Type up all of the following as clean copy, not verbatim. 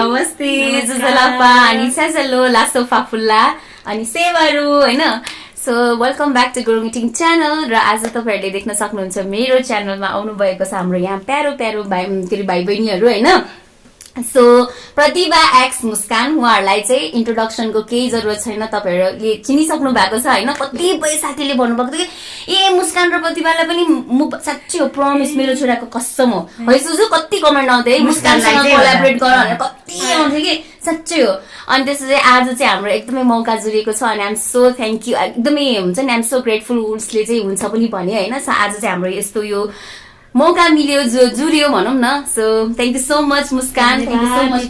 नमस्ते जुजलापा अनि सासलो लासो फाफुल्ला अनि सेवारु हैन so welcome back to Gurung eating channel र आज तपाईहरुले देख्न सक्नुहुन्छ मेरो च्यानलमा आउनु भएको छ हाम्रो यहाँ प्यारो प्यारो भाइ बहिनीहरु हैन सो प्रतिभा एक्स मुस्कान उहाँहरुलाई चाहिँ इन्ट्रोडक्सनको केही जरुरत छैन तपाईहरुले चिनिसक्नु भएको छ हैन कतिपय साथीले भन्नुभएको थियो कि ए मुस्कान र प्रतिभालाई पनि म साच्चै हो प्रमिस मेरो छोराको कसम हो है सुजु कति कमेन्ट आउँथे मुस्कानसँग कोल्याबोरेट गर भनेर कति आउँथे कि साच्चै हो अनि त्यसैले आज चाहिँ हाम्रो एकदमै मौका जुरेको छ अनि I am so thank you एकदमै हुन्छ नि आइ एम सो ग्रेटफुल उसले चाहिँ हुन्छ पनि भने हैन सो आज चाहिँ हाम्रो यस्तो यो मौका मिल्यो जुरियो भनौं न so thank you so much Muskan thank you so much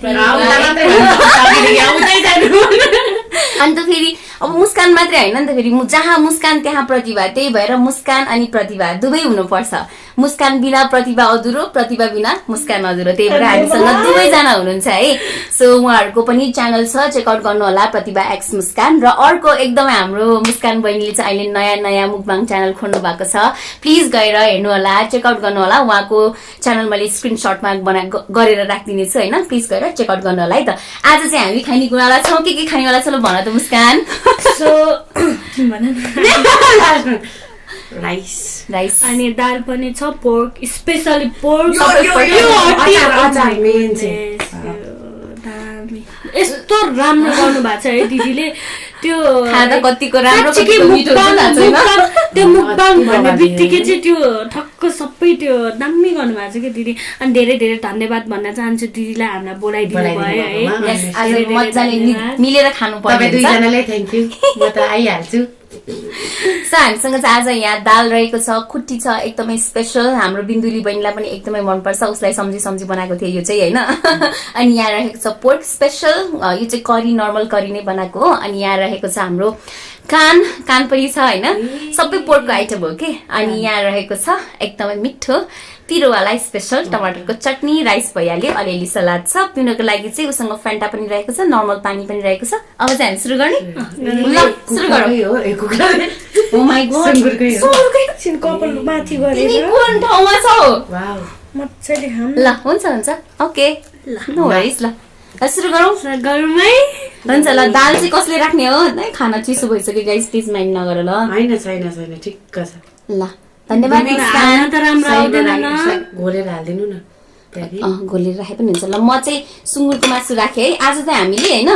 अनि त फेरि अब मुस्कान मात्रै हैन नि त फेरि जहाँ मुस्कान त्यहाँ प्रतिभा त्यही भएर मुस्कान अनि प्रतिभा दुवै हुनुपर्छ मुस्कान बिना प्रतिभा अधुरो प्रतिभा बिना मुस्कान अधुरो त्यही भएर हामीसँग दुवै जना हुनुहुन्छ है सो उहाँहरुको पनि च्यानल छ चेक आउट गर्नु होला प्रतिभा एक्स मुस्कान र अर्को एकदमै हाम्रो मुस्कान बहिनीले चाहिँ अहिले नयाँ मुकबाङ च्यानल खोल्नु भएको छ प्लिज गएर हेर्नु होला चेक आउट गर्नु होला उहाँको च्यानल मैले स्क्रिनशटमा गरेर राख्दिने छु हैन प्लिज गएर चेक आउट गर्नु होला है त आज चाहिँ हामी खानेकुराला छौं के खानेवाला छ ल भन त मुस्कान सो राइस अनि दाल पनि छ पोर्क स्पेशली पोर्क यस्तो राम्रो गर्नु भएको छ है दिदीले त्यो खाना कतिको राम्रो त्यो मुकबाङ भन्ने बित्तिकै चाहिँ त्यो ठक्क सबै त्यो दामी गर्नु भएको छ कि दिदी अनि धेरै धेरै धन्यवाद भन्न चाहन्छु दिदीलाई हामीलाई बोलाइदिनु भयो है आज मज्जाले मिलेर खानु पर्छ दुईजनाले थ्यांक यू म त आइहाल्छु सो हामीसँग चाहिँ आज यहाँ दाल रहेको छ खुट्टी छ एकदमै स्पेशल हाम्रो बिन्दुली बहिनीलाई पनि एकदमै मनपर्छ उसलाई सम्झी बनाएको थियो यो चाहिँ हैन अनि यहाँ रहेको छ पोर्क स्पेशल यो चाहिँ करी नर्मल करी नै बनाएको हो अनि यहाँ रहेको छ हाम्रो कान पनि छ हैन सबै पोर्कको आइटम हो के अनि यहाँ रहेको छ एकदमै मिठो पिरोवाला स्पेशल टमाटरको चटनी राइस भइहाल्यो अलिअलि सलाद छ पिउनको लागि चाहिँ उसँग फ्यान्टा पनि रहेको छ नर्मल पानी पनि रहेको छ अब चाहिँ हामी सुरु गर्ने ल सुरु गरौँ ओ माय गॉड सुँगुरकै कपाल माथि गरेर तिमी कुन ठाउँमा छौ वाउ मज्जाले खाम ल हुन्छ ओके नो वरिज ल सुरु गरौँ गरौँ हुन्छ ल दाल चाहिँ कसले राख्ने हो खाना चिसो भइसक्यो गाइस प्लिज माइन्ड नगर ल छैन ठिक्क छ ल धन्यवाद खाना त राम्रो आउँदैन न घोलेर हाल्दिनु न घोलेर राखे पनि हुन्छ ल म चाहिँ सुँगुरको मासु राखेँ है आज चाहिँ हामीले हैन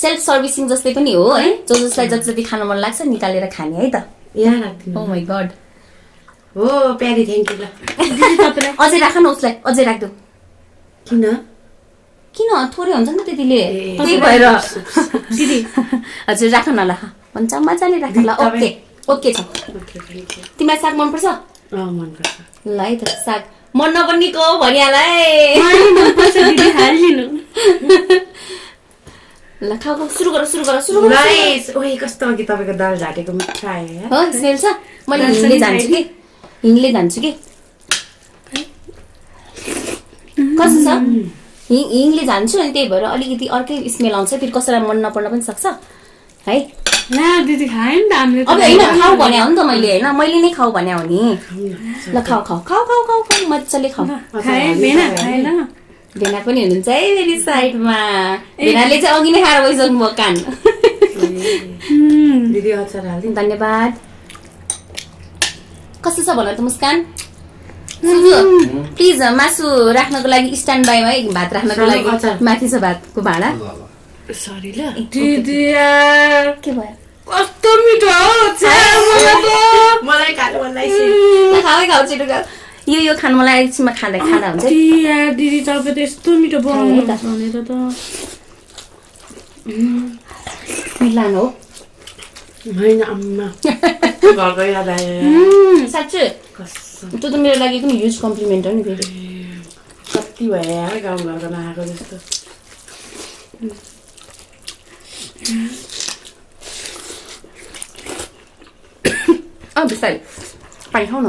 सेल्फ सर्भिसिङ जस्तै पनि हो है जसलाई जति खान मन लाग्छ निकालेर खाने है त यहाँ राख्दिनु ओ माय गॉड हो प्यारी थ्यांक यू ल दिदी तपाईलाई अझै राख न उसलाई अझै राख्दो किन थोरै हुन्छ नि त्यतिले त्यही भएर दिदी हजुर राख न ल हुन्छ मजाले राख ल ओके छ तिमीलाई साग मन पर्छ मन पर्छ ल है त साग मन नपर्नेको भनिहाल है मन पर्छ दिदी हालिदिनु ल खाऊ सुरु गर राइस ओए कस्तो अघि तपाईको दाल झाटेको मिठो आयो यार हो स्मेल छ मैले हिङले जान्छु कि कस्तो छ हिङले जान्छु अनि त्यही भएर अलिकति अर्कै स्मेल आउँछ फेरि कसैलाई मन नपर्न पनि सक्छ है ला दिदी खाए नि त हामीले अब हैन खाऊ भने हो नि त मैले हैन मैले नै खाऊ भने हो नि ल खाऊ मज्जाले खाऊ खाए भेना खाएन भेना पनि हुनुहुन्छ है फेरि साइडमा भेनाले चाहिँ अघि नै खाएर गइसक्नु भयो कान दिदी अचार हाल्दिनु धन्यवाद कस्तो छ भन त मुस्कान प्लिज मासु राख्नको लागि स्ट्यान्ड बाईमा भात राख्नको लागि माथि छ भातको भाँडा सरी ल दिदी के भयो कस्तो मिठो हो मलाई खानु मन लाग्छ खाऊ छिटो खाऊ यो खानु मलाई एकछिनमा खाँदा हुन्छ दिदी तपाईँ त यस्तो मिठो बनाउनु भनेर त मिलानु हो होइन अम्मा घरको याद आयो साँच्चै त्यो त मेरो लागि पनि ह्युज कम्प्लिमेन्ट हो नि फेरि कति भयो यार गाउँ घरको नआएको जस्तो बिस्तारै पानी खाऊ न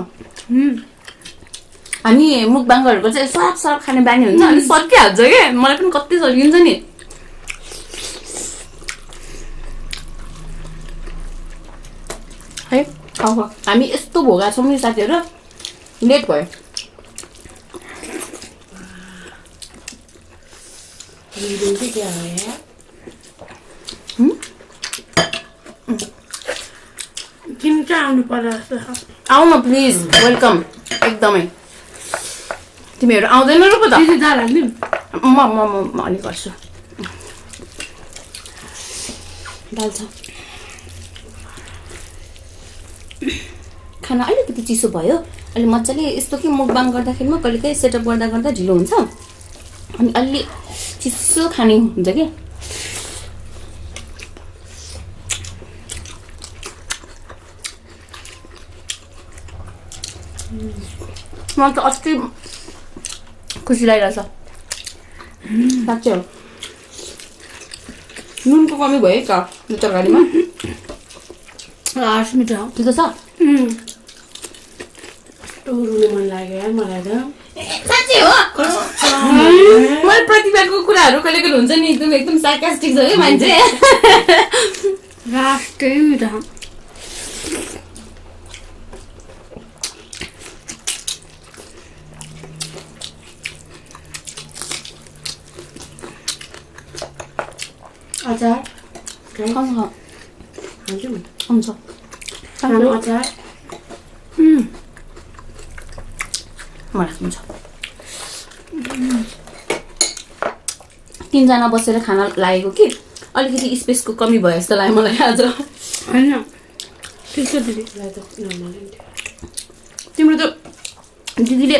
हामी मुकबाङहरूको चाहिँ सर खाने बानी हुन्छ अनि सकिहाल्छ क्या मलाई पनि कति सकिन्छ नि है हामी यस्तो भोगा छौँ नि साथीहरू लेट भयो हिरो चाहिँ क्या हो यार तिमी चाहिँ आउनु पर्ला जस्तो छ आऊ न प्लिज वेलकम एकदमै तिमीहरू आउँदैन र पो त दिदी दाल हाल्दिउँ म अलिक गर्छु दाल छ खाना अलिकति चिसो भयो अलि मजाले यस्तो कि मुखबाङ गर्दाखेरिमा कहिलेकाहीँ सेटअप गर्दा गर्दा ढिलो हुन्छ अनि अलि चिसो खाने हुन्छ कि मलाई त अस्ति खुसी लागिरहेछ साँच्चै हो नुनको कमी भयो है त यो तरकारीमा लास्ट मिठो ठिक छ रुनु मन लाग्यो यार मलाई त साँच्चै हो मैले प्रतिभाको कुराहरू कहिले कहिले हुन्छ नि एकदम सार्कास्टिक छ है मान्छे लास्टै मिठो अचार हुन्छ अचार मलाई हुन्छ तिनजना बसेर खाना लागेको कि अलिकति स्पेसको कमी भयो जस्तो लाग्यो मलाई आज होइन त्यस्तो दिदी तिम्रो त दिदीले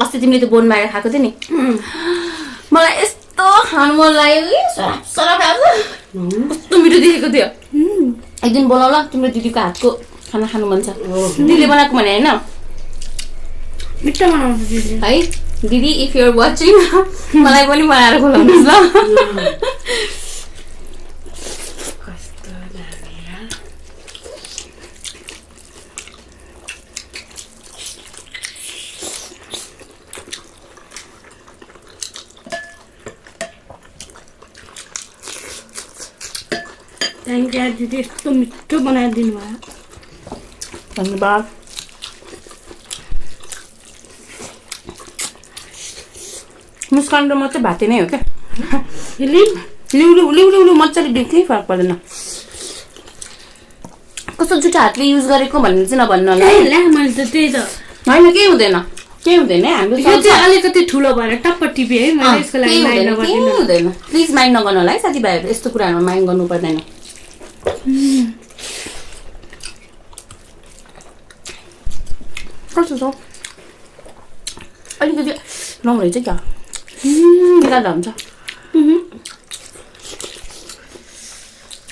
अस्ति तिमीले त बोन मारेर खाएको थियो नि मलाई यस्तो खानु मन लाग्यो कि सरक आज कस्तो मिठो देखेको थियो एक दिन बोलाउ ल तिम्रो दिदीको हातको खाना खानु मन छ दिदीले बनाएको भने होइन मिठो बनाउँछ दिदी है दिदी इफ युआर वाचिङ मलाई पनि बनाएर खुलाउनुहोस् ल कस्तो दामी यार थ्याङ्क यू दिदी यस्तो मिठो बनाइदिनु भयो धन्यवाद मुस्कान र म चाहिँ भाते नै हो क्या लिउ मजाले दिउँ केही फरक पर्दैन कस्तो जुठा हातले युज गरेको भन्ने चाहिँ नभन्नु होला है ला मैले त त्यही त होइन केही हुँदैन है हाम्रो यो चाहिँ अलिकति ठुलो भएर टप्प टिपे है मैले यसको लागि केही माइन्ड हुँदैन नगरिदिनु हुँदैन प्लिज माइन्ड नगर्नु होला है साथीभाइहरू यस्तो कुराहरूमा माइन्ड गर्नु पर्दैन कस्तो छ अलिकति रङ रहेछ क्या मिलाएर हुन्छ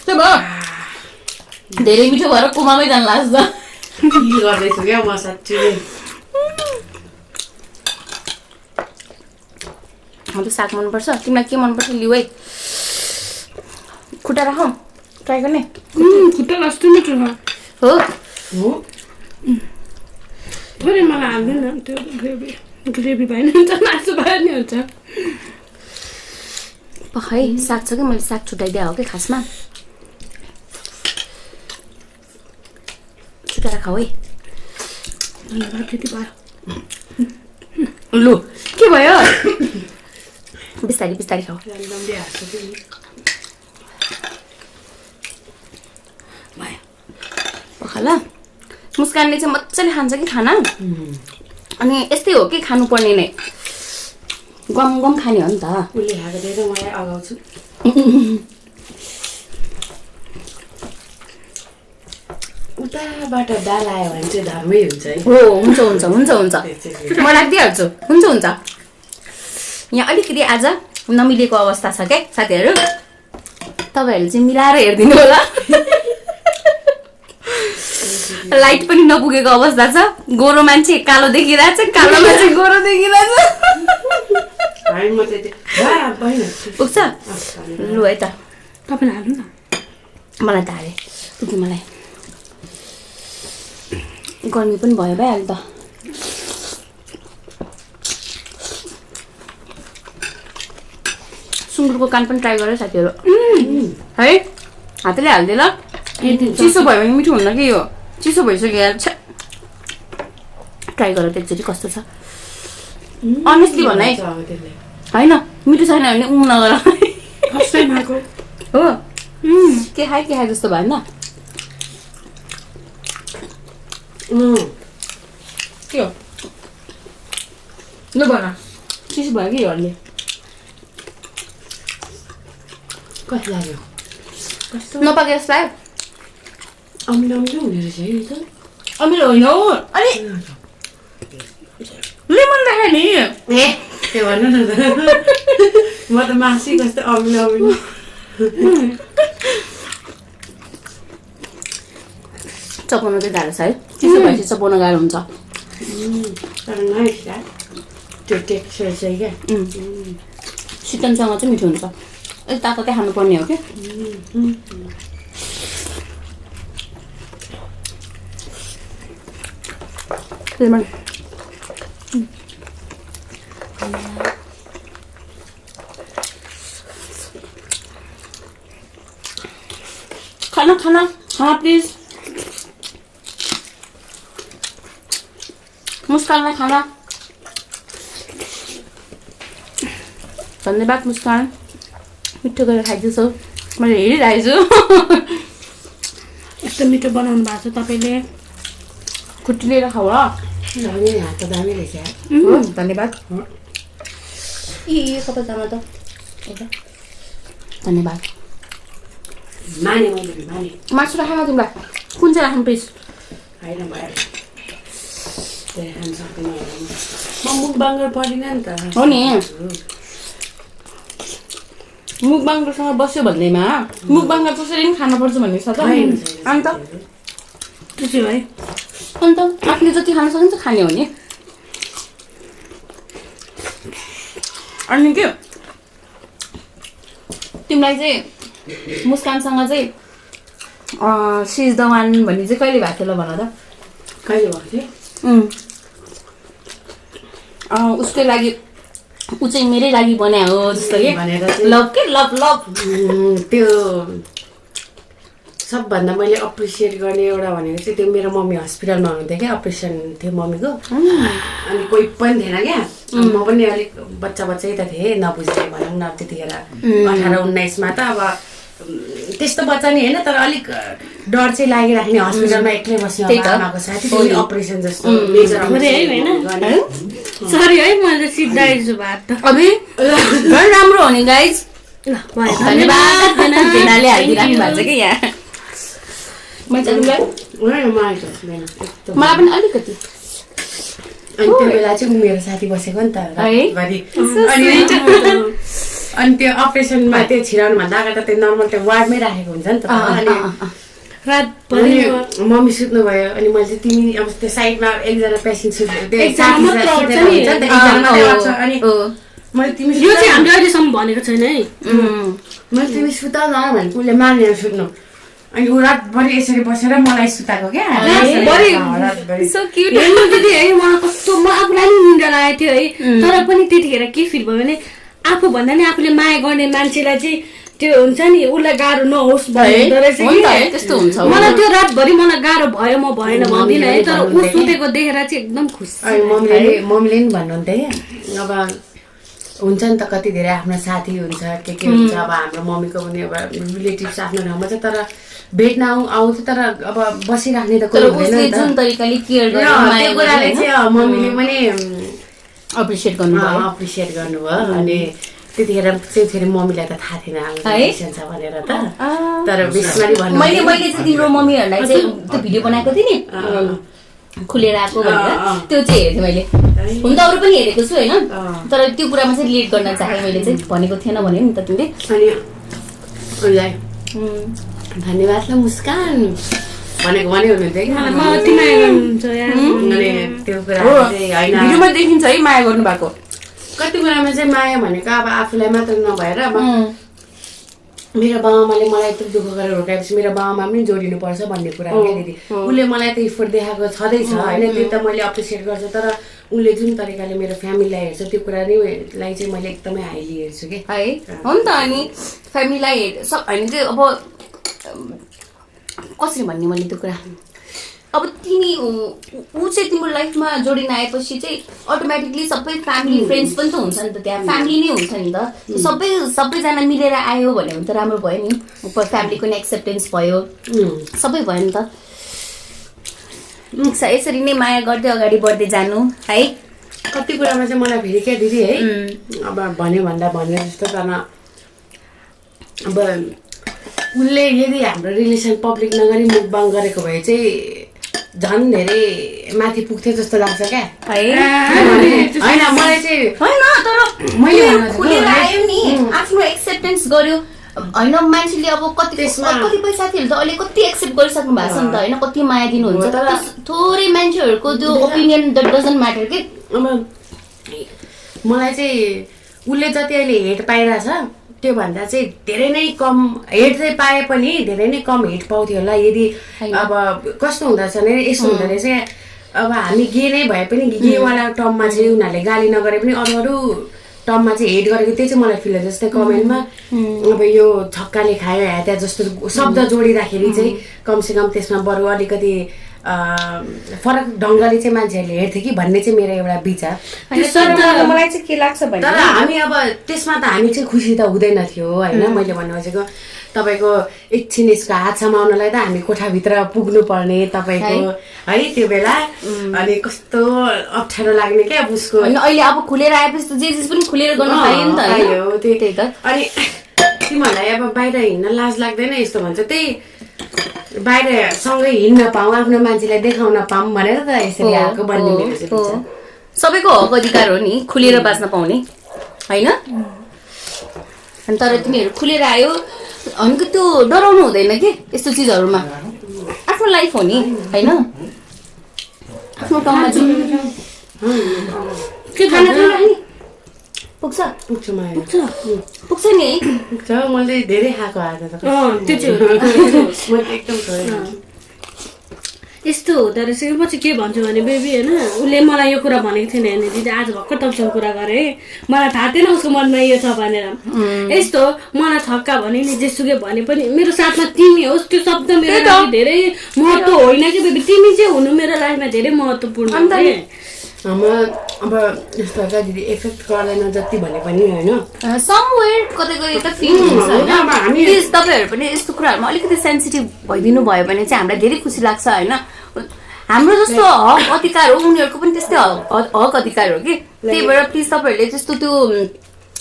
त्यही भयो धेरै मिठो भएर कोमामै जानु लाग्छ के गर्दैछु क्या म साँच्चै अन्त साग मनपर्छ तिमीलाई के मनपर्छ लिउ है खुट्टा राखौँ ट्राई गर्ने खुट्टा कस्तो मिठो छ हो थोरै मलाई हाल्दैन त्यो ग्रेभी भएन हुन्छ मासु भयो नि हुन्छ है साग छ कि मैले साग छुट्याइदिए हो कि खासमा छुट्याएर खाऊ है धन्यवाद त्यति भयो लु के भयो बिस्तारी बिस्तारी खाऊ राम्ररी हाँस्छु कि भयो पखाला मुस्कानले चाहिँ मजाले खान्छ कि खाना अनि यस्तै हो कि खानुपर्ने नै गम गम खाने हो नि त उसले खाएको धेरै मलाई अगाउँछु उताबाट दाल आयो भने चाहिँ धर्मै हुन्छ है हो हुन्छ हुन्छ हुन्छ हुन्छ म राखिदिइहाल्छु हुन्छ हुन्छ यहाँ अलिकति आज नमिलेको अवस्था छ क्या साथीहरू तपाईँहरूले चाहिँ मिलाएर हेरिदिनु होला लाइट पनि नपुगेको अवस्था छ गोरो मान्छे कालो देखिरहेछ कालो मान्छे गोरो देखिरहेछ हामी म चाहिँ पुग्छ लु है त तपाईँले हाल्नु न मलाई त हाले पुग्यो मलाई गर्मी पनि भयो भइहाल्यो त सुँगुरको कान पनि ट्राई गरेँ साथीहरू है हातले हालिदिए ल चिसो भयो भने मिठो हुन्न कि यो चिसो भइसक्यो यार ट्राई गरेर त एकचोटि कस्तो छ अनेस्टली भन है होइन मिठो छैन भने नगर फर्स्ट टाइम आएको हो के खाए जस्तो भयो नि के हो ल भन चिसो भयो कि हल्ले कस्तो लाग्यो नपाके जस्तो लाग्यो अमिलो अमिलो हुने रहेछ है यो त अमिलो होइन हौ अरे लेमन राखे नि ए त्यो भन्नु न त म त मासी कस्तो अमिलो अमिलो चपाउनु चाहिँ गाह्रो छ है चिसो भएपछि चपाउनु गाह्रो हुन्छ तर नाइस यार त्यो टेक्सचर चाहिँ क्या चिकनसँग चाहिँ मिठो हुन्छ अलिक तातो खानुपर्ने हो क्या लेमन खाना प्लिज मुस्कानलाई खाना धन्यवाद मुस्कान मिठो गरेर खाइदिन्छौ मैले हेरिरहेको छु यस्तो मिठो बनाउनु भएको छ तपाईँले खुट्टी लिएर खाऊ ल मेरो हात त दामी रहेछ यार धन्यवाद ए कता जान त धन्यवाद माने मैले माने मासु राखेन तिमीलाई कुन चाहिँ राख्नु प्लिज होइन भयो त्यही खान सक्दिनँ म मुखबाङ्गर पढिनँ नि त हो नि मुखबाङ्गरसँग बस्यो भन्दैमा मुखबाङ्गर कसरी पनि खानुपर्छ भन्ने छ त अन्त त्यसो है अन्त आफूले जति खान सकिन्छ खाने हो नि अनि के तिमीलाई चाहिँ मुस्कानसँग चाहिँ सिज द वान भन्ने चाहिँ कहिले भएको थियो ल भन त कहिले भएको थियो उसकै लागि ऊ चाहिँ मेरै लागि बनाए हो जस्तो कि भनेर लभ के लभ लभ त्यो सबभन्दा मैले अप्रिसिएट गर्ने एउटा भनेको चाहिँ त्यो मेरो मम्मी हस्पिटलमा हुनुहुन्थ्यो क्या अपरेसन थियो मम्मीको अनि कोही पनि थिएन क्या म पनि अलिक बच्चा त थिएँ नबुझ्ने भनौँ न त्यतिखेर 18-19मा त अब त्यस्तो बच्चा नि होइन तर अलिक डर चाहिँ लागिराख्ने हस्पिटलमा एक्लै बस्ने आमाको साथी अपरेसन जस्तो सरी है मैले सिद्धाइछु भात अभि झन् राम्रो हो नि गाइज धन्यवाद भेनाले हालिदिइराख्नु भएको छ कि यहाँ मलाई पनि अलिकति अनि त्यो बेला चाहिँ मेरो साथी बसेको नि त अनि त्यो अपरेसनमा त्यो छिराउनु भन्दा अगाडि त त्यो नर्मल त्यो वार्डमै राखेको हुन्छ नि त अनि मम्मी सुत्नु भयो अनि मैले चाहिँ तिमी अब त्यो साइडमा एकजना पेसेन्ट अनि मैले तिमी यो चाहिँ हामीले अहिलेसम्म भनेको छैन है मैले तिमी सुता न भने उसले मानेर सुत्नु अनि ऊ रातभरि यसरी बसेर मलाई सुताएको क्या दिदी है मलाई कस्तो म आफूलाई नि निन्द्रा लागेको थियो है तर पनि त्यतिखेर के फिल भयो भने आफू भन्दा नि आफूले माया गर्ने मान्छेलाई चाहिँ त्यो हुन्छ नि उसलाई गाह्रो नहोस् मलाई त्यो रातभरि मलाई गाह्रो भयो म भएन भन्दिनँ है तर ऊ सुतेको देखेर चाहिँ एकदम खुसी मम्मीले नि भन्नुहुन्थ्यो क्या अब हुन्छ नि त कति धेरै आफ्नो साथी हुन्छ के हुन्छ अब हाम्रो मम्मीको पनि अब रिलेटिभ्स आफ्नो ठाउँमा छ तर भेट्न आउँछ तर अब बसिराख्ने त कोही हुँदैन जुन तरिकाले केयर त्यो कुराले चाहिँ मम्मीले पनि अप्रिसिएट गर्नुभयो अनि त्यतिखेर चाहिँ फेरि मम्मीलाई त थाहा थिएन पेसेन्ट छ भनेर त तर बिस्तारै भन्नु मैले चाहिँ तिम्रो मम्मीहरूलाई चाहिँ त्यो भिडियो बनाएको थिएँ नि खुलेर आएको भनेर त्यो चाहिँ हेर्थेँ मैले हुन त अरू पनि हेरेको छु होइन तर त्यो कुरामा चाहिँ रिलेट गर्न चाहेँ मैले चाहिँ भनेको थिएन भने नि त तिमीले अनि उसलाई धन्यवाद ल मुस्कान भनेको भने हुनुहुन्थ्यो कि त्यो कुरा भिडियोमा देखिन्छ है माया गर्नु भएको कति कुरामा चाहिँ माया भनेको अब आफूलाई मात्र नभएर अब मेरो बाबाआमाले मलाई यत्रो दुःख गरेर हुर्काएपछि मेरो बाबाआमा पनि जोडिनुपर्छ भन्ने कुरा हो क्या दिदी उसले मलाई त इफोर्ट देखाएको छँदैछ होइन त्यो त मैले एप्रिसिएट गर्छु तर उसले जुन तरिकाले मेरो फ्यामिलीलाई हेर्छ त्यो कुरा लाई चाहिँ मैले एकदमै हाइली हेर्छु कि है हो नि त अनि फ्यामिलीलाई होइन चाहिँ अब कसरी भन्ने मैले त्यो कुरा अब तिमी ऊ चाहिँ तिम्रो लाइफमा जोडिन आएपछि चाहिँ अटोमेटिकली सबै फ्यामिली फ्रेन्ड्स पनि त हुन्छ नि त, त्यहाँ फ्यामिली नै हुन्छ नि त। सबैजना मिलेर आयो भने त राम्रो भयो नि, फ्यामिलीको नि एक्सेप्टेन्स भयो, सबै भयो नि त। ठिक छ, यसरी नै माया गर्दै अगाडि बढ्दै जानु है। कति कुरामा चाहिँ मलाई फेरि क्या दिदी है, अब भन्यो भन्दा भन्ने जस्तो तर अब उसले यदि हाम्रो रिलेसन पब्लिक नगरी मुखबाङ गरेको भए चाहिँ झन् धेरै माथि पुग्थ्यो जस्तो लाग्छ क्या होइन मलाई चाहिँ होइन। तर मैले खुलेर आयो नि, आफ्नो एक्सेप्टेन्स गर्यो होइन। मान्छेले अब कतिपय साथीहरू त अहिले कति एक्सेप्ट गरिसक्नु भएको छ नि त होइन, कति माया दिनुहुन्छ। तर थोरै मान्छेहरूको त्यो ओपिनियन द्याट डजन्ट म्याटर के। अब मलाई चाहिँ उसले जति अहिले हेट पाइरहेछ त्योभन्दा चाहिँ धेरै नै कम हेट चाहिँ पाए पनि धेरै नै कम हेट पाउँथ्यो होला यदि अब कस्तो हुँदछ भने यस्तो हुँदो रहेछ। अब हामी गे नै भए पनि गेवाला टर्ममा चाहिँ उनीहरूले गाली नगरे पनि अरू अरू टर्ममा चाहिँ हेट गरेको त्यो चाहिँ मलाई फिल हुन्छ। जस्तै कमेन्टमा अब यो छक्काले खायो ह्यात्या जस्तो शब्द जोडिँदाखेरि चाहिँ कमसेकम त्यसमा बरु अलिकति फरक ढङ्गले चाहिँ मान्छेहरूले हेर्थ्यो कि भन्ने चाहिँ मेरो एउटा विचार। मलाई चाहिँ के लाग्छ भने तर हामी अब त्यसमा त हामी चाहिँ खुसी त हुँदैन थियो होइन। मैले भन्नु खोजेको तपाईँको एकछिन यसको हात समाउनलाई त हामी कोठाभित्र पुग्नु पर्ने तपाईँको है त्यो बेला, अनि कस्तो अप्ठ्यारो लाग्ने क्या अब उसको। अहिले अब खुलेर आएपछि त जे पनि खुलेर गर्न पाइयो नि त। त्यही त। अनि तिमीहरूलाई अब बाहिर हिँड्न लाज लाग्दैन यस्तो भन्छ, त्यही बाहिर सँगै हिँड्न पाऊँ, आफ्नो मान्छेलाई देखाउन पाऊँ भनेर त यसरी आएको भन्ने मेरो चाहिँ विचार। सबैको हक अधिकार हो नि खुलेर बाँच्न पाउने होइन। अनि तर तिमीहरू खुलेर आयो भनेको त्यो डराउनु हुँदैन कि यस्तो चिजहरूमा, आफ्नो लाइफ हो नि होइन। आफ्नो ठाउँमा चाहिँ पुग्छ पुग्छ नि पुग्छ। मैले धेरै खाएको आज त त्यो चाहिँ मैले एकदम छोडेँ। यस्तो हुँदो रहेछ कि म चाहिँ के भन्छु भने बेबी होइन, उसले मलाई यो कुरा भनेको थिएन होइन दिदी, आज भर्खर तपाईँसँग कुरा गरेँ, मलाई थाहा थिएन उसको मनमा यो छ भनेर। यस्तो मलाई छक्का भने नि जेसुकै भने पनि मेरो साथमा तिमी होस् त्यो शब्द मेरो लागि धेरै महत्त्व होइन कि बेबी, तिमी चाहिँ हुनु मेरो लाइफमा धेरै महत्त्वपूर्ण। अब यस्तो क्या दिदी इफेक्ट गर्दैन जति भने पनि होइन, समवेयर कतै कतै त फिल हुन्छ होइन। प्लिज तपाईँहरू पनि यस्तो कुराहरूमा अलिकति सेन्सिटिभ भइदिनु भयो भने चाहिँ हामीलाई धेरै खुसी लाग्छ होइन। हाम्रो जस्तो हक अधिकार हो उनीहरूको पनि त्यस्तै हक अधिकार हो कि। त्यही भएर प्लिज तपाईँहरूले त्यस्तो त्यो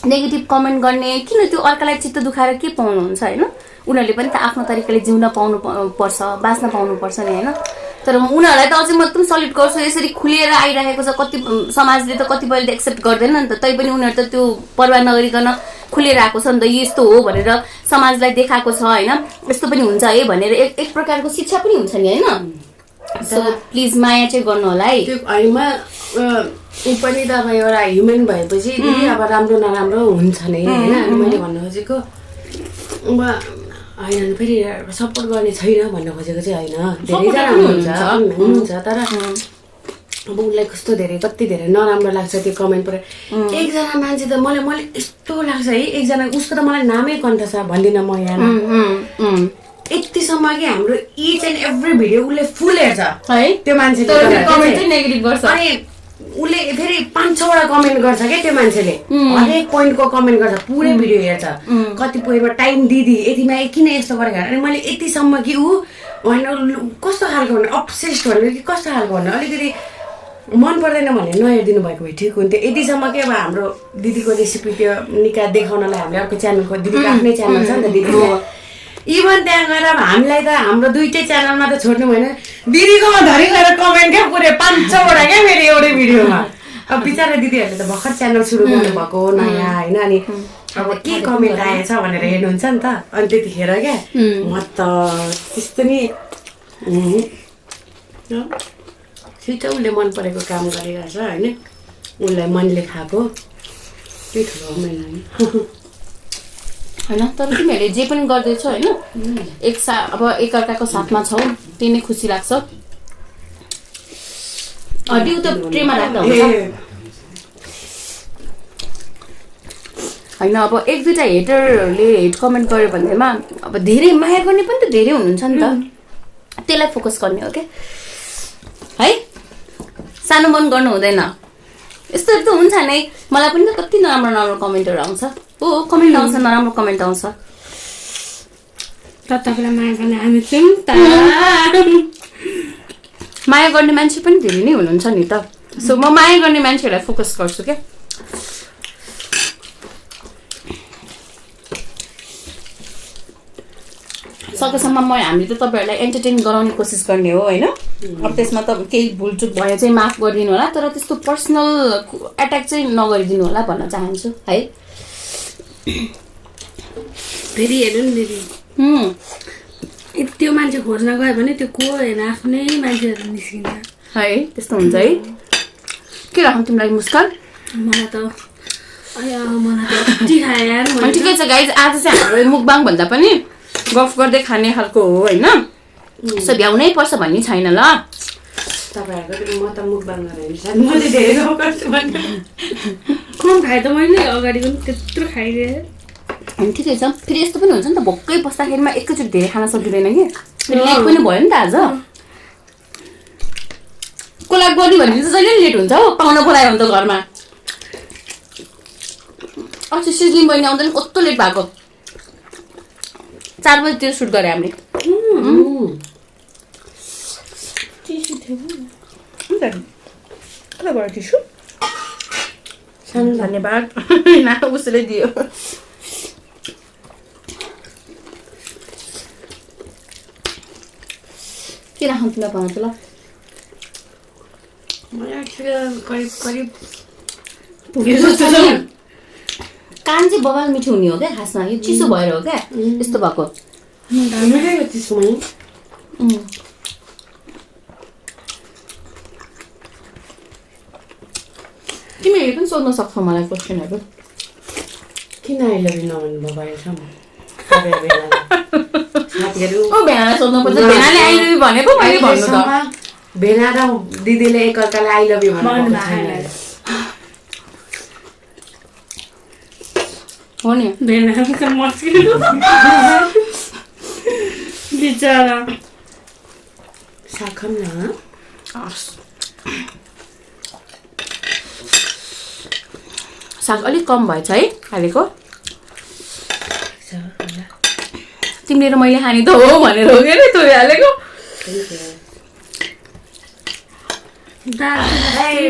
नेगेटिभ कमेन्ट गर्ने किन, त्यो अर्कालाई चित्त दुखाएर के पाउनुहुन्छ होइन। उनीहरूले पनि त आफ्नो तरिकाले जिउन पाउनु पर्छ, बाँच्न पाउनुपर्छ नि होइन। तर उनीहरूलाई त अझै म एकदम सल्युट गर्छु, यसरी खुलेर आइरहेको छ। कति समाजले त कतिपयले एक्सेप्ट गर्दैन नि त, तैपनि उनीहरू त त्यो परवाह नगरिकन खुलेर आएको छ नि त, यस्तो हो भनेर समाजलाई देखाएको छ होइन। यस्तो पनि हुन्छ है भनेर एक प्रकारको शिक्षा पनि हुन्छ नि होइन। सो प्लिज माया चाहिँ गर्नु होला है। त्यो होइन ऊ पनि त अब एउटा ह्युमन भएपछि अब राम्रो नराम्रो हुन्छ नै होइन। अनि मैले भन्नु खोजेको अब होइन फेरि सपोर्ट गर्ने छैन भन्नु खोजेको चाहिँ होइन, धेरैजना हुनुहुन्छ तर अब उसलाई कस्तो धेरै कति धेरै नराम्रो लाग्छ त्यो कमेन्ट पर। एकजना मान्छे त मलाई यस्तो लाग्छ है, एकजना उसको त मलाई नामै कन्ठ छ भन्दिनँ म यहाँ, यतिसम्म कि हाम्रो इच एन्ड एभ्री भिडियो उसले फुल हेर्छ है त्यो मान्छेले। अनि उसले फेरि 5-6वटा कमेन्ट गर्छ क्या त्यो मान्छेले, हरेक पोइन्टको कमेन्ट गर्छ, पुरै भिडियो हेर्छ। कतिपयमा टाइम दिदी यतिमा किन यस्तो गरेको, अनि मैले यतिसम्म कि ऊ होइन कस्तो खालको भन्नु अब्सेस्ड भन्नु कि कस्तो खालको भन्नु, अलिकति मन पर्दैन भने नहेरिदिनु भएको भए ठिक हुन्थ्यो। यतिसम्म कि अब हाम्रो दिदीको रेसिपी त्यो निकाह देखाउनलाई हामीले अर्को च्यानलको दिदीको आफ्नै च्यानल छ नि त दिदीको, इभन त्यहाँ गएर अब हामीलाई त हाम्रो दुइटै च्यानलमा त छोड्नु भएन, दिदीकोमा धरि गएर कमेन्ट क्या पुरै 5-6वटा क्या मेरो एउटै भिडियोमा। अब बिचरा दिदीहरूले त भर्खर च्यानल सुरु गर्नुभएको नयाँ होइन, अनि अब के कमेन्ट आएछ भनेर हेर्नुहुन्छ नि त। अनि त्यतिखेर क्या म त त्यस्तो नि छिटो उसले मन परेको काम गरिरहेछ होइन, उसलाई मनले खाएको त्यही ठुलो मैले होइन। तर तिमीहरूले जे पनि गर्दैछौ होइन, अब एकअर्काको साथमा छौ त्यही नै खुसी लाग्छ। ड्यु त ट्रेमा राख्दा हुन्छ होइन। अब 1-2टा हेटरहरूले हेट कमेन्ट गर्यो भन्दैमा अब धेरै माया गर्ने पनि त धेरै हुनुहुन्छ नि त, त्यसलाई फोकस गर्ने हो क्या। है सानो मन गर्नु हुँदैन यस्तोहरू त हुन्छ नै मलाई पनि त कति नराम्रो नराम्रो कमेन्टहरू आउँछ हो कमेन्ट आउँछ नराम्रो कमेन्ट आउँछ तपाईँलाई माया गर्ने हामी छौँ त माया गर्ने मान्छे पनि धेरै नै हुनुहुन्छ नि त सो म माया गर्ने मान्छेहरूलाई फोकस गर्छु क्या सकेसम्म हामीले त तपाईँहरूलाई एन्टरटेन गराउने कोसिस गर्ने हो होइन अब त्यसमा त केही भुलचुक भयो चाहिँ माफ गरिदिनु होला तर त्यस्तो पर्सनल एट्याक चाहिँ नगरिदिनु होला भन्न चाहन्छु है फेरि हेर्नु नि दिदी त्यो मान्छे खोज्न गयो भने त्यो को होइन आफ्नै मान्छेहरू निस्किन्छ है त्यस्तो हुन्छ है के राख्नु तिमीलाई मुस्कान मलाई त कति खायो यार ठिकै छ गाइज आज चाहिँ हाम्रो मुकबाङ भन्दा पनि गफ गर्दै खाने खालको हो होइन सो भ्याउनै पर्छ भन्ने छैन ल तपाईँहरूको म त मुकबाङ गरेँ मैले धेरै गर्छु भने कम खाएँ त मैले अगाडि पनि त्यत्रो खाइदिएँ अनि ठिकै छ फेरि यस्तो पनि हुन्छ नि त भोकै बस्दाखेरिमा एकैचोटि धेरै खान सकिँदैन कि लेट पनि भयो नि त आज कोलाब गर्ने भने चाहिँ जहिले लेट हुन्छ हो पाहुना बोलायो भने त घरमा अस्ति सिजलिङ बहिनी आउँदा नि कस्तो लेट भएको 4 बजीतिर सुट गरे हामीले टिसु धन्यवाद उसले दियो के राख्नु तिमीलाई भन त ल कान चाहिँ बबाल मिठो हुने हो क्या खासमा यो चिसो भएर हो क्या यस्तो भएको तिमीहरूले पनि सोध्न सक्छौ मलाई क्वेसनहरू किन आई लभ यु नभन्नु भयो बाहिरसम्म भेनालाई सोध्नु पर्छ भेनाले आई लभ यु भनेको मैले भन्नु त भेना र दिदीले एकअर्कालाई आई लभ यु भन्नु हो नि बिचरा साखम न साग अलिक कम भएछ है हालेको तिमीले र मैले खाने त हो भनेर हो क्या तँ हालेको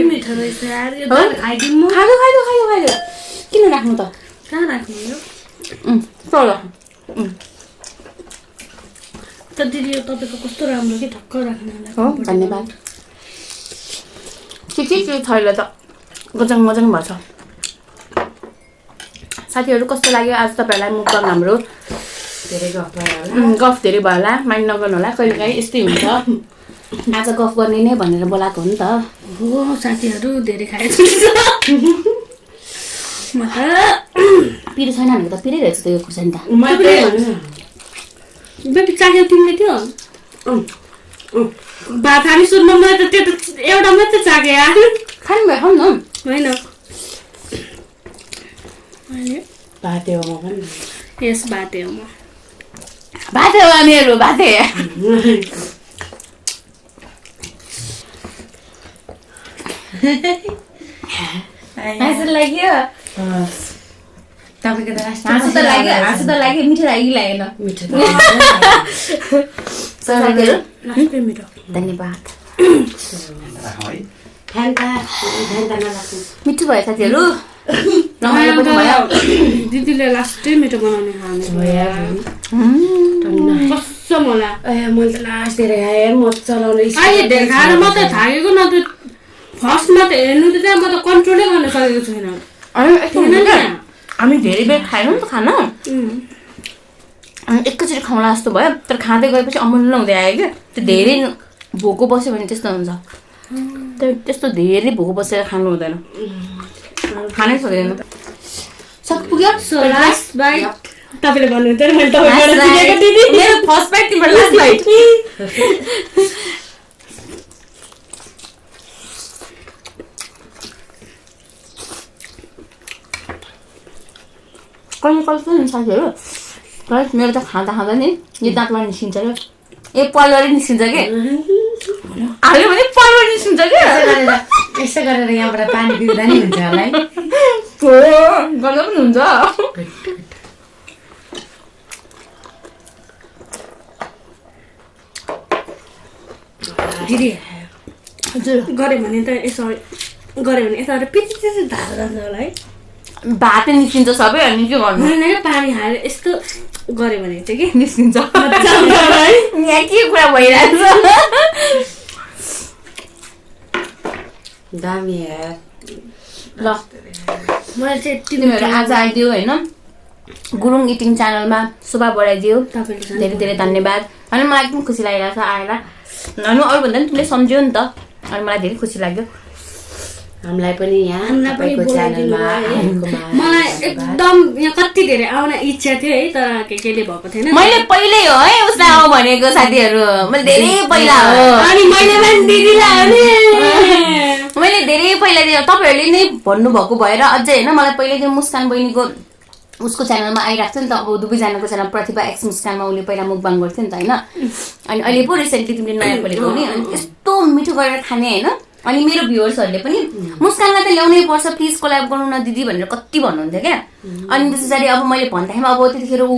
मिठो रहेछ यार यो दाल खाइदिउँ म खायो किन राख्नु त कहाँ राख्नु यो चल त दिदी यो तपाईँको कस्तो राम्रो कि ठक्क राख्नुलाई हो धन्यवाद के छैन त गजङ मजङ भएछ साथीहरू कस्तो लाग्यो आज तपाईँहरूलाई मुकबाङ हाम्रो धेरै गफ भयो गफ धेरै भयो होला माइन्ड नगर्नु होला कहिलेकाहीँ यस्तै हुन्छ आज गफ गर्ने नै भनेर बोलाएको हो नि त हो साथीहरू धेरै खाएछ म त पिरो छैन भनेको त पिरै रहेछ त यो खुर्सानी त बेबी चाख्यो तिमीले त्यो भात खाने सुरुमा मलाई त त्यो त एउटा मात्रै चाख्यो यार खानु भयो खाउँ न होइन भाते हो म पनि यस बाटे हो म भाते हो हामीहरू भाते लाग्यो तपाईँको त हाँसो त लाग्यो मिठो लाग्यो कि लागेन मिठो साथीहरू लास्टै मिठो धन्यवाद मिठो भयो साथीहरू रमाइलो पनि भयो दिदीले लास्टै मिठो बनाउने खाने कसम होला मैले त लास्ट धेरै खाएँ म चलाउने अहिले धेरै खाएर मात्रै थाकेको न त फर्स्टमा त हेर्नु त त्यहाँ म त कन्ट्रोलै गर्न सकेको छैन हामी धेरै बेर खाएनौँ नि त खाना अनि एकैचोटि खाउँला जस्तो भयो तर खाँदै गएपछि अमुल्लो हुँदै आयो क्या त्यो धेरै भोको बस्यो भने त्यस्तो हुन्छ तर त्यस्तो धेरै भोको बसेर खानु हुँदैन खानै सक्दैन सब पुग्यो लास्ट बाइट तपाईँले भन्नुहुन्छ नि मैले तपाईँबाट सिकेको दिदी मेरो फर्स्ट बाइट तिम्रो लास्ट बाइट कहिले कस्तो नि साथीहरू मेरो त खाँदा नि यो दाँतबाट निस्किन्छ क्या ए पलबाटै निस्किन्छ कि हाल्यो भने पलबाट निस्किन्छ क्या यसो गरेर यहाँबाट पानी पिउँदा नि हुन्छ होला है गर्दा पनि हुन्छ दिदी हजुर गऱ्यो भने त यसो गऱ्यो भने यता पिटी धार जान्छ होला है भात निस्किन्छ सबै अनि के गर्नु होइन पानी हालेर यस्तो गऱ्यो भने चाहिँ के निस्किन्छ मजा आउँछ होला है यहाँ के कुरा भइरहेको दामी यार ल मलाई चाहिँ तिमीहरू आज आइदियो होइन गुरुङ इटिङ च्यानलमा शोभा बढाइदियो तपाईँले धेरै धेरै धन्यवाद अनि मलाई एकदम खुसी लागिरहेको छ आएर अनि अरूभन्दा पनि तिमीले सम्झ्यौ नि त अनि मलाई धेरै खुसी लाग्यो हामीलाई पनि यहाँ तपाईँको च्यानलमा आएकोमा मलाई एकदम यहाँ कति धेरै आउन इच्छा थियो है तर केले भएको थिएन मैले पहिल्यै हो है उसलाई आऊ भनेको साथीहरू मैले धेरै पहिला हो अनि मैले पनि दिदीलाई भने मैले धेरै पहिला तपाईँहरूले नै भन्नुभएको भएर अझै होइन मलाई पहिल्यै मुस्कान बहिनीको उसको च्यानलमा आइरहेको थियो नि त अब दुवैजनाको च्यानल प्रतिभा एक्स मुस्कानमा उसले पहिला मुकबाङ गर्थ्यो नि त होइन अनि अहिले पो रिसेन्टली तिमीले नयाँ खोलेको नि अनि यस्तो मिठो गरेर खाने होइन अनि मेरो भ्युवर्सहरूले पनि मुस्कानलाई त ल्याउनै पर्छ प्लिज कोल्याब गर्नु न दिदी भनेर कति भन्नुहुन्थ्यो क्या अनि त्यस पछाडि अब मैले भन्दाखेरि अब त्यतिखेर ऊ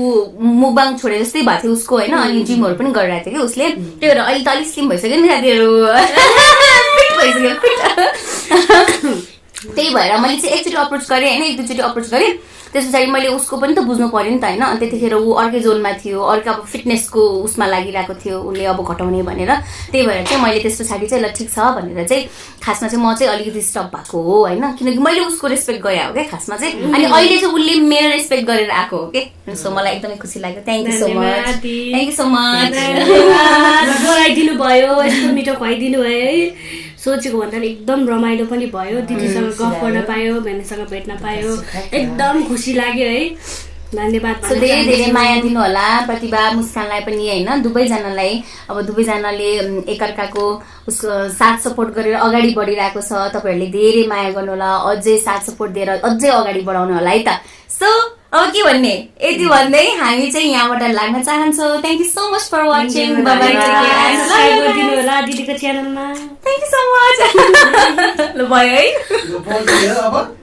मुकबाङ छोडे जस्तै भएको थियो उसको होइन अनि जिमहरू पनि गरिरहेको थियो कि उसले त्यही भएर अहिले त अलिक स्लिम भइसक्यो नि साथीहरू फिट भइसक्यो त्यही भएर मैले चाहिँ एकचोटि अप्रोच गरेँ होइन एक दुईचोटि अप्रोच गरेँ त्यस पछाडि मैले उसको पनि त बुझ्नु पर्यो नि त होइन अनि त्यतिखेर ऊ अर्कै जोनमा थियो अर्को अब फिटनेसको उसमा लागिरहेको थियो उसले अब घटाउने भनेर त्यही भएर चाहिँ मैले त्यस पछाडि चाहिँ ल ठिक छ भनेर चाहिँ खासमा चाहिँ म चाहिँ अलिकति स्टप भएको हो होइन किनकि मैले उसको रेस्पेक्ट गरेँ हो क्या खासमा चाहिँ अनि अहिले चाहिँ उसले मेरो रेस्पेक्ट गरेर आएको हो कि सो मलाई एकदमै खुसी लाग्यो thank you so much thank you so much बोलाइदिनु भयो यस्तो मिठो खुवाइदिनु भयो है सोचेको भन्दा एकदम रमाइलो पनि भयो दिदीसँग गफ गर्न पायो बहिनीसँग भेट्न पायो एकदम खुसी लाग्यो है धन्यवाद सो धेरै धेरै माया दिनु होला प्रतिभा मुस्कानलाई पनि होइन दुवैजनालाई अब दुवैजनाले एकअर्काको उसको साथ सपोर्ट गरेर अगाडि बढिरहेको छ तपाईँहरूले धेरै माया गर्नु होला अझै साथ सपोर्ट दिएर अझै अगाडि बढाउनु होला है त सो अब के भन्ने यति भन्दै हामी चाहिँ यहाँबाट लाग्न चाहन्छौँ thank you so much for watching गरिदिनु होला दिदीको च्यानलमा थ्याङ्क यू सो मच ल भयो है